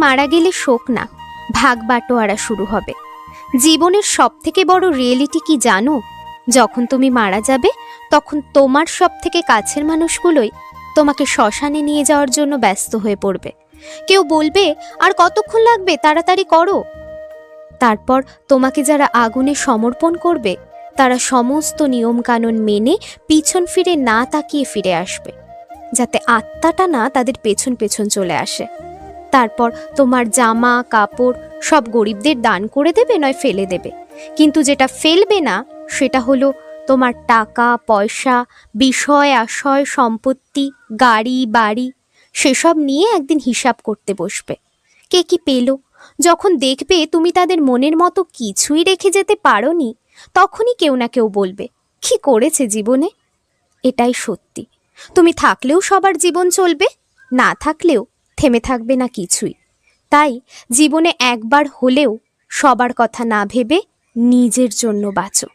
মারা গেলে শোক না, ভাগ বাটোয়ারা শুরু হবে। জীবনের সব থেকে বড় রিয়েলিটি কি জানো? যখন তুমি মারা যাবে তখন তোমার সব থেকে কাছের মানুষগুলোই তোমাকে শ্মশানে নিয়ে যাওয়ার জন্য ব্যস্ত হয়ে পড়বে। কেউ বলবে, আর কতক্ষণ লাগবে, তাড়াতাড়ি করো। তারপর তোমাকে যারা আগুনে সমর্পণ করবে তারা সমস্ত নিয়মকানুন মেনে পিছন ফিরে না তাকিয়ে ফিরে আসবে, যাতে আত্মাটা না তাদের পেছন পেছন চলে আসে। তারপর তোমার জামা কাপড় সব গরিবদের দান করে দেবে, নয় ফেলে দেবে। কিন্তু যেটা ফেলবে না সেটা হলো তোমার টাকা পয়সা, বিষয় আশয়, সম্পত্তি, গাড়ি বাড়ি। সেসব নিয়ে একদিন হিসাব করতে বসবে। কে কি পেল? যখন দেখবে তুমি তাদের মনের মতো কিছুই রেখে যেতে পারোনি, তখনই কেউ না কেউ বলবে, কি করেছে জীবনে। এটাই সত্যি। তুমি থাকলেও সবার জীবন চলবে, না থাকলেও থেমে থাকবে না কিছুই। তাই জীবনে একবার হলেও সবার কথা না ভেবে নিজের জন্য বাঁচো।